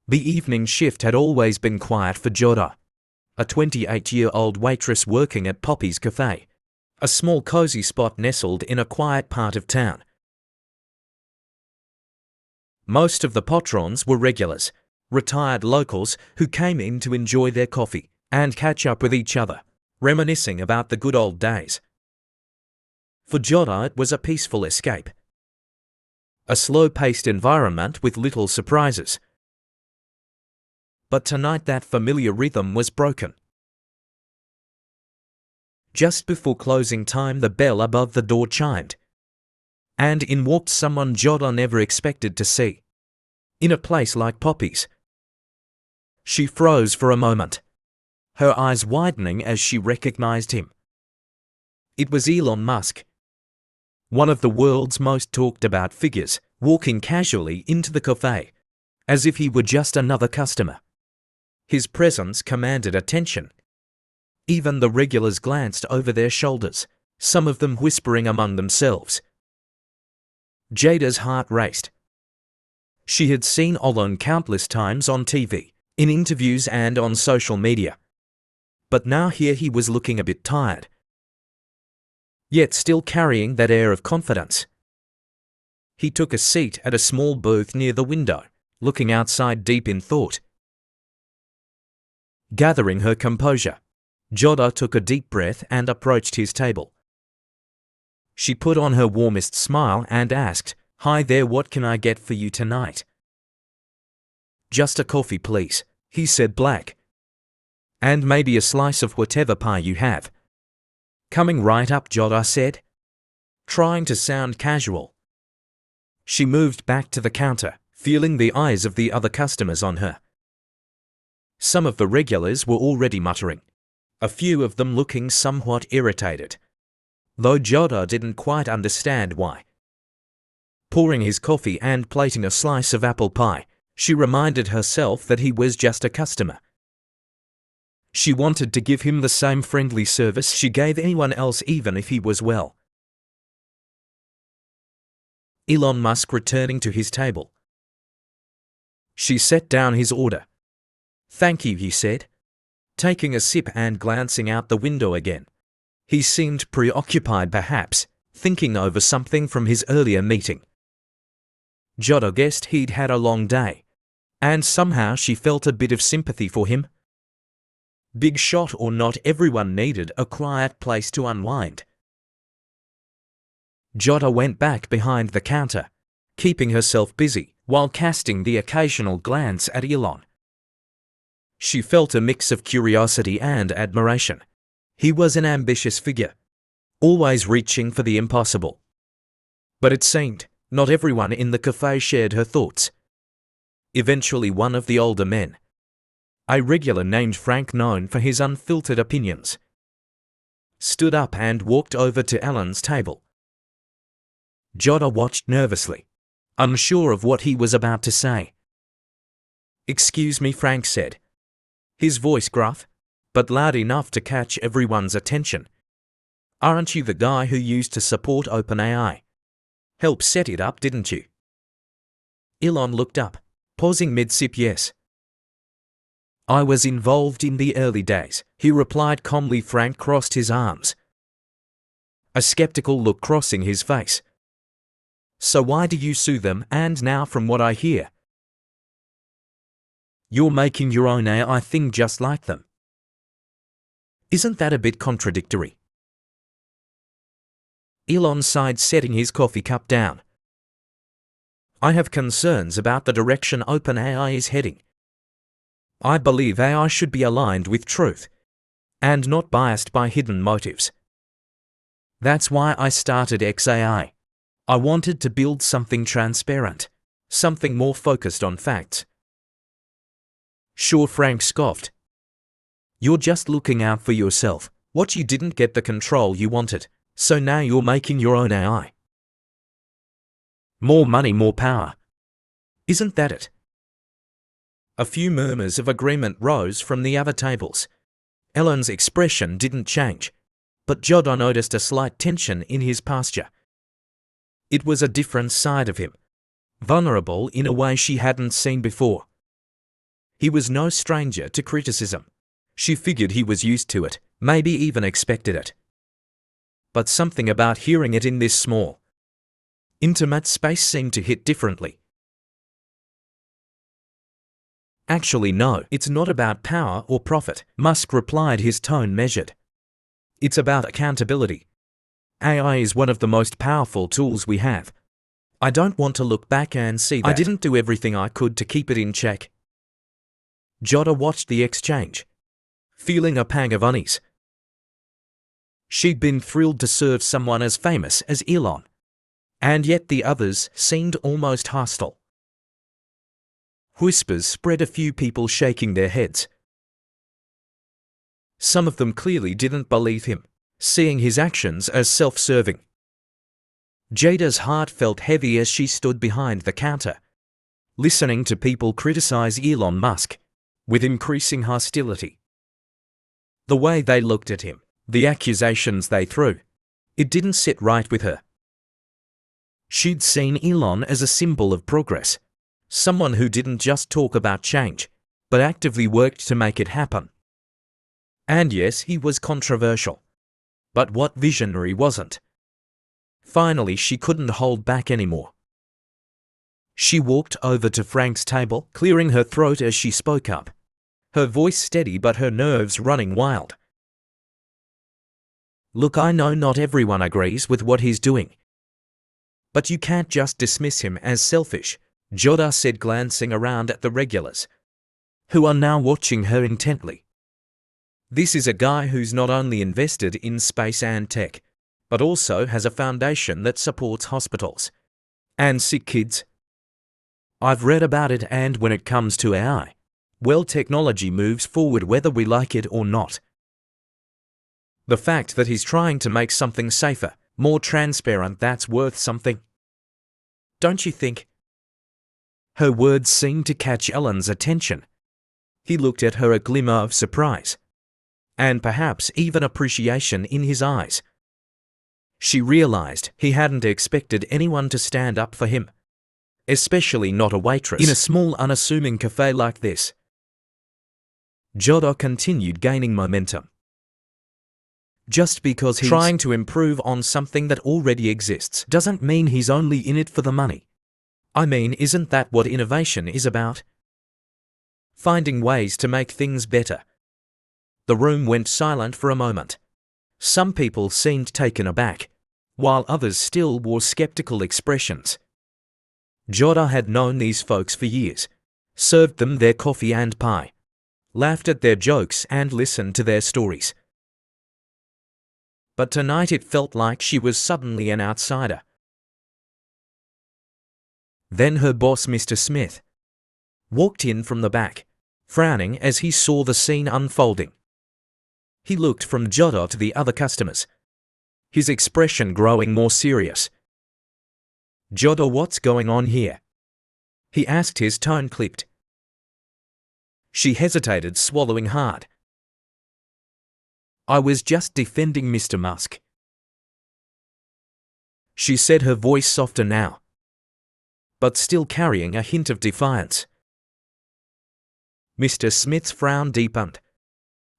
The evening shift had always been quiet for Joda, a 28-year-old waitress working at Poppy's Cafe, a small cozy spot nestled in a quiet part of town. Most of the patrons were regulars, retired locals who came in to enjoy their coffee and catch up with each other, reminiscing about the good old days. For Joda, it was a peaceful escape. A slow-paced environment with little surprises. But tonight that familiar rhythm was broken. Just before closing time, the bell above the door chimed. And in walked someone Joda never expected to see. In a place like Poppy's. She froze for a moment, her eyes widening as she recognized him. It was Elon Musk, one of the world's most talked about figures, walking casually into the cafe, as if he were just another customer. His presence commanded attention. Even the regulars glanced over their shoulders, some of them whispering among themselves. Jada's heart raced. She had seen Elon countless times on TV, in interviews and on social media. But now here he was looking a bit tired, yet still carrying that air of confidence. He took a seat at a small booth near the window, looking outside deep in thought. Gathering her composure, Joda took a deep breath and approached his table. She put on her warmest smile and asked, "Hi there, what can I get for you tonight?" "Just a coffee, please," he said black. "And maybe a slice of whatever pie you have." "Coming right up," Joda said, trying to sound casual. She moved back to the counter, feeling the eyes of the other customers on her. Some of the regulars were already muttering, a few of them looking somewhat irritated, though Joda didn't quite understand why. Pouring his coffee and plating a slice of apple pie, she reminded herself that he was just a customer. She wanted to give him the same friendly service she gave anyone else, even if he was well. Elon Musk returning to his table. She set down his order. "Thank you," he said, taking a sip and glancing out the window again. He seemed preoccupied, perhaps, thinking over something from his earlier meeting. Joda guessed he'd had a long day, and somehow she felt a bit of sympathy for him. Big shot or not, everyone needed a quiet place to unwind. Joda went back behind the counter, keeping herself busy while casting the occasional glance at Elon. She felt a mix of curiosity and admiration. He was an ambitious figure, always reaching for the impossible. But it seemed not everyone in the cafe shared her thoughts. Eventually one of the older men, a regular named Frank, known for his unfiltered opinions, stood up and walked over to Elon's table. Joda watched nervously, unsure of what he was about to say. "Excuse me," Frank said, his voice gruff, but loud enough to catch everyone's attention. "Aren't you the guy who used to support OpenAI? Help set it up, didn't you?" Elon looked up, pausing mid-sip. "Yes. I was involved in the early days," he replied calmly. Frank crossed his arms, a skeptical look crossing his face. "So why do you sue them? And now, from what I hear, you're making your own AI thing just like them. Isn't that a bit contradictory?" Elon sighed, setting his coffee cup down. "I have concerns about the direction OpenAI is heading. I believe AI should be aligned with truth, and not biased by hidden motives. That's why I started XAI. I wanted to build something transparent, something more focused on facts." "Sure," Frank scoffed. "You're just looking out for yourself. What, you didn't get the control you wanted, so now you're making your own AI. More money, more power. Isn't that it?" A few murmurs of agreement rose from the other tables. Elon's expression didn't change, but Joda noticed a slight tension in his posture. It was a different side of him, vulnerable in a way she hadn't seen before. He was no stranger to criticism. She figured he was used to it, maybe even expected it. But something about hearing it in this small, intimate space seemed to hit differently. Actually, no, it's not about power or profit, Musk replied, his tone measured. It's about accountability. AI is one of the most powerful tools we have. I don't want to look back and see that I didn't do everything I could to keep it in check. Jodha watched the exchange, feeling a pang of unease. She'd been thrilled to serve someone as famous as Elon, and yet the others seemed almost hostile. Whispers spread, a few people shaking their heads. Some of them clearly didn't believe him, seeing his actions as self-serving. Jada's heart felt heavy as she stood behind the counter, listening to people criticize Elon Musk with increasing hostility. The way they looked at him, the accusations they threw, it didn't sit right with her. She'd seen Elon as a symbol of progress, someone who didn't just talk about change, but actively worked to make it happen. And yes, he was controversial. But what visionary wasn't? Finally, she couldn't hold back anymore. She walked over to Frank's table, clearing her throat as she spoke up, her voice steady but her nerves running wild. Look, I know not everyone agrees with what he's doing. But you can't just dismiss him as selfish, Jodha said, glancing around at the regulars, who are now watching her intently. This is a guy who's not only invested in space and tech, but also has a foundation that supports hospitals and sick kids. I've read about it, and when it comes to AI, well, technology moves forward whether we like it or not. The fact that he's trying to make something safer, more transparent, that's worth something. Don't you think? Her words seemed to catch Ellen's attention. He looked at her, a glimmer of surprise, and perhaps even appreciation in his eyes. She realized he hadn't expected anyone to stand up for him, especially not a waitress in a small, unassuming cafe like this. Jodha continued, gaining momentum. Just because he's trying to improve on something that already exists doesn't mean he's only in it for the money. I mean, isn't that what innovation is about? Finding ways to make things better. The room went silent for a moment. Some people seemed taken aback, while others still wore skeptical expressions. Jodha had known these folks for years, served them their coffee and pie, laughed at their jokes and listened to their stories. But tonight it felt like she was suddenly an outsider. Then her boss, Mr. Smith, walked in from the back, frowning as he saw the scene unfolding. He looked from Jodha to the other customers, his expression growing more serious. Jodha, what's going on here? He asked, his tone clipped. She hesitated, swallowing hard. I was just defending Mr. Musk, she said, her voice softer now, but still carrying a hint of defiance. Mr. Smith's frown deepened.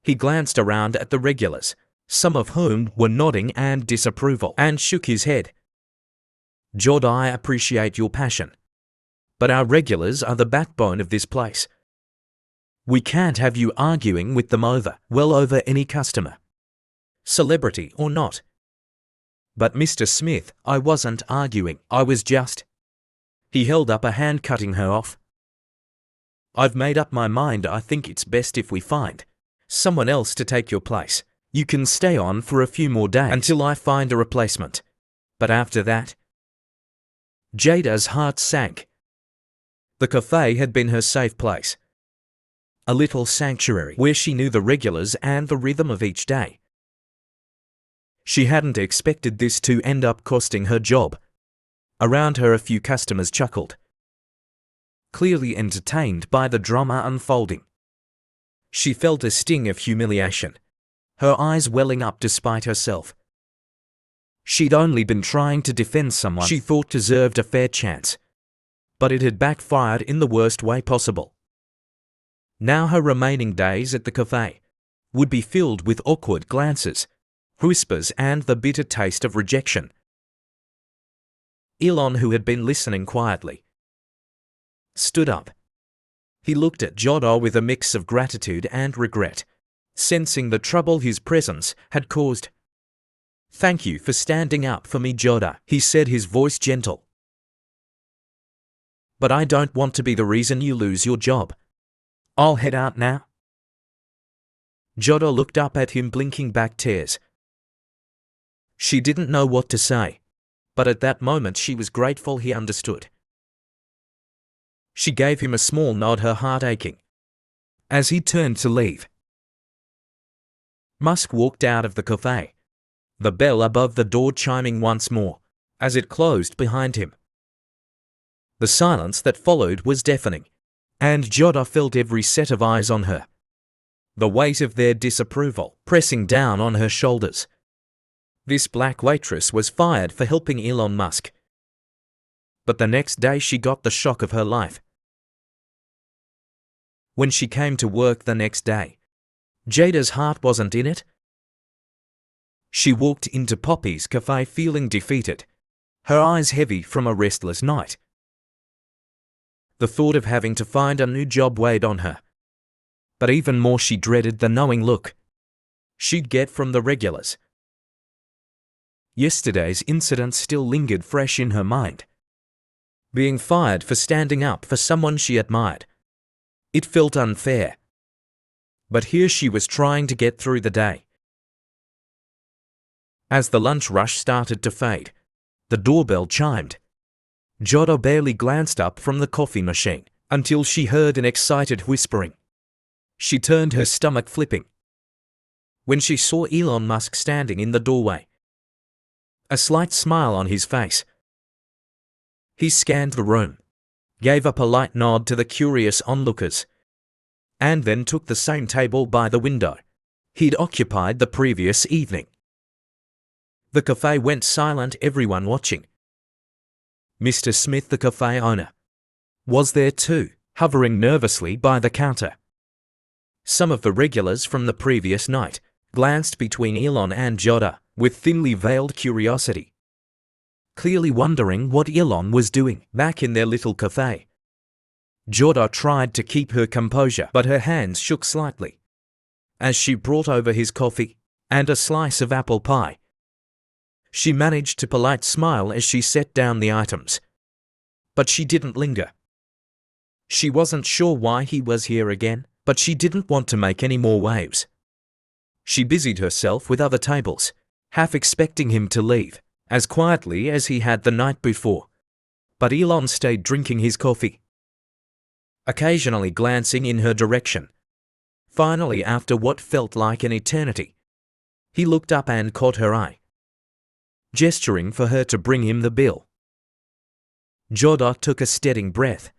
He glanced around at the regulars, some of whom were nodding and disapproval, and shook his head. Jodha, I appreciate your passion, but our regulars are the backbone of this place. We can't have you arguing with them over any customer, celebrity or not. But Mr. Smith, I wasn't arguing, I was just... He held up a hand, cutting her off. I've made up my mind. I think it's best if we find someone else to take your place. You can stay on for a few more days until I find a replacement. But after that... Jada's heart sank. The cafe had been her safe place, a little sanctuary where she knew the regulars and the rhythm of each day. She hadn't expected this to end up costing her job. Around her a few customers chuckled, clearly entertained by the drama unfolding. She felt a sting of humiliation, her eyes welling up despite herself. She'd only been trying to defend someone she thought deserved a fair chance, but it had backfired in the worst way possible. Now her remaining days at the cafe would be filled with awkward glances, whispers, and the bitter taste of rejection. Elon, who had been listening quietly, stood up. He looked at Jodo with a mix of gratitude and regret, sensing the trouble his presence had caused. "Thank you for standing up for me, Jodo," he said, his voice gentle. "But I don't want to be the reason you lose your job. I'll head out now." Jodo looked up at him, blinking back tears. She didn't know what to say, but at that moment she was grateful he understood. She gave him a small nod, her heart aching, as he turned to leave. Musk walked out of the cafe, the bell above the door chiming once more as it closed behind him. The silence that followed was deafening, and Jodo felt every set of eyes on her, the weight of their disapproval pressing down on her shoulders. This black waitress was fired for helping Elon Musk. But the next day she got the shock of her life. When she came to work the next day, Jada's heart wasn't in it. She walked into Poppy's cafe feeling defeated, her eyes heavy from a restless night. The thought of having to find a new job weighed on her. But even more, she dreaded the knowing look she'd get from the regulars. Yesterday's incident still lingered fresh in her mind. Being fired for standing up for someone she admired. It felt unfair. But here she was trying to get through the day. As the lunch rush started to fade, the doorbell chimed. Jodo barely glanced up from the coffee machine until she heard an excited whispering. She turned, her stomach flipping, when she saw Elon Musk standing in the doorway, a slight smile on his face. He scanned the room, gave a polite nod to the curious onlookers, and then took the same table by the window he'd occupied the previous evening. The cafe went silent, everyone watching. Mr. Smith, the cafe owner, was there too, hovering nervously by the counter. Some of the regulars from the previous night glanced between Elon and Jodo with thinly veiled curiosity, clearly wondering what Elon was doing back in their little cafe. Jodo tried to keep her composure, but her hands shook slightly as she brought over his coffee and a slice of apple pie. She managed to polite smile as she set down the items, but she didn't linger. She wasn't sure why he was here again, but she didn't want to make any more waves. She busied herself with other tables, half expecting him to leave, as quietly as he had the night before. But Elon stayed drinking his coffee, occasionally glancing in her direction. Finally, after what felt like an eternity, he looked up and caught her eye, gesturing for her to bring him the bill. Jodo took a steadying breath,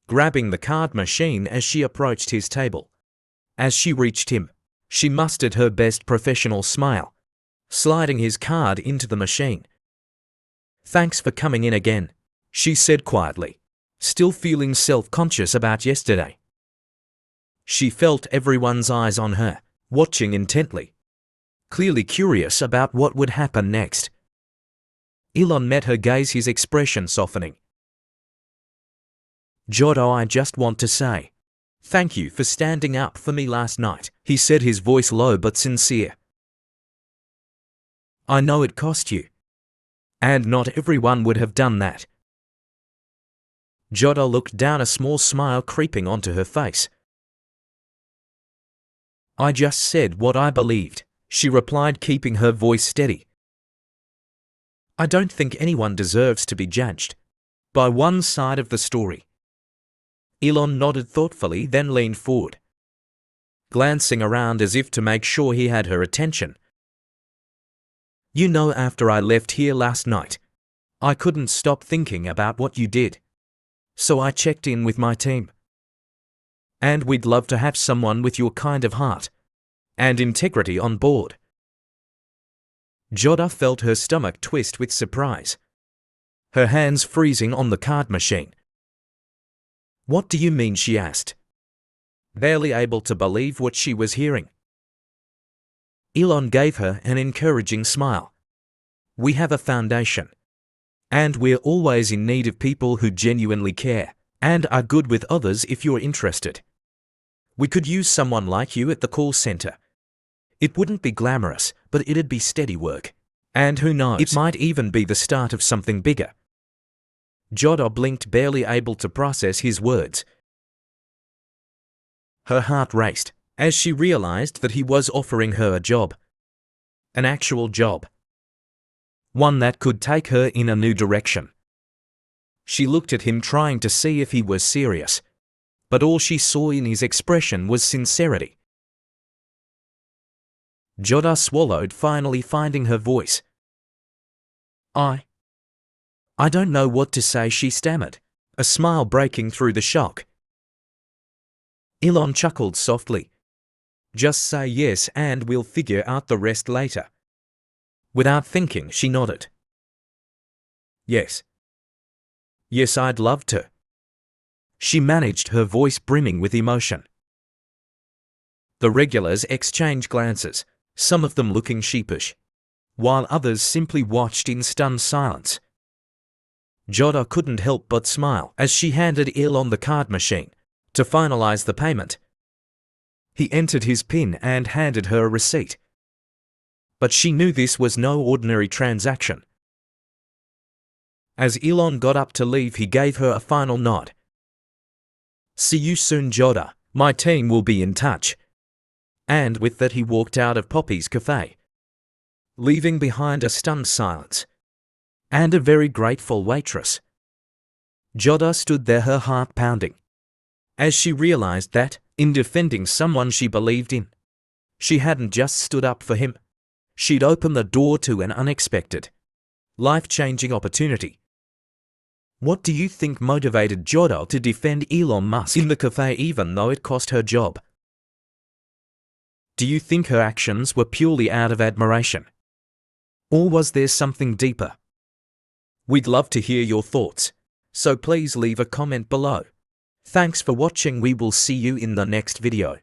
grabbing the card machine as she approached his table. As she reached him, she mustered her best professional smile, sliding his card into the machine. "Thanks for coming in again," she said quietly, still feeling self-conscious about yesterday. She felt everyone's eyes on her, watching intently, clearly curious about what would happen next. Elon met her gaze, his expression softening. "Jodo, I just want to say thank you for standing up for me last night," he said, his voice low but sincere. "I know it cost you, and not everyone would have done that." Jodo looked down, a small smile creeping onto her face. "I just said what I believed," she replied, keeping her voice steady. "I don't think anyone deserves to be judged by one side of the story." Elon nodded thoughtfully, then leaned forward, glancing around as if to make sure he had her attention. "You know, after I left here last night, I couldn't stop thinking about what you did. So I checked in with my team. And we'd love to have someone with your kind of heart and integrity on board." Jodo felt her stomach twist with surprise, her hands freezing on the card machine. "What do you mean?" she asked. barely able to believe what she was hearing. Elon gave her an encouraging smile. "We have a foundation. And we're always in need of people who genuinely care and are good with others if you're interested. We could use someone like you at the call center. It wouldn't be glamorous, but it'd be steady work. And who knows, it might even be the start of something bigger." Joda blinked, barely able to process his words. Her heart raced as she realized that he was offering her a job. An actual job. One that could take her in a new direction. She looked at him, trying to see if he was serious, but all she saw in his expression was sincerity. Joda swallowed, finally finding her voice. I don't know what to say," she stammered, a smile breaking through the shock. Elon chuckled softly. "Just say yes and we'll figure out the rest later." Without thinking, she nodded. Yes. Yes, I'd love to." She managed, her voice brimming with emotion. The regulars exchanged glances, some of them looking sheepish, while others simply watched in stunned silence. Joda couldn't help but smile as she handed Elon the card machine to finalize the payment. He entered his PIN and handed her a receipt. But she knew this was no ordinary transaction. As Elon got up to leave, he gave her a final nod. "See you soon, Joda. My team will be in touch." And with that, he walked out of Poppy's cafe, leaving behind a stunned silence and a very grateful waitress. Joda stood there, her heart pounding, as she realized that, in defending someone she believed in, she hadn't just stood up for him. She'd opened the door to an unexpected, life-changing opportunity. What do you think motivated Joda to defend Elon Musk in the cafe even though it cost her job? Do you think her actions were purely out of admiration? Or was there something deeper? We'd love to hear your thoughts, so please leave a comment below. Thanks for watching. We will see you in the next video.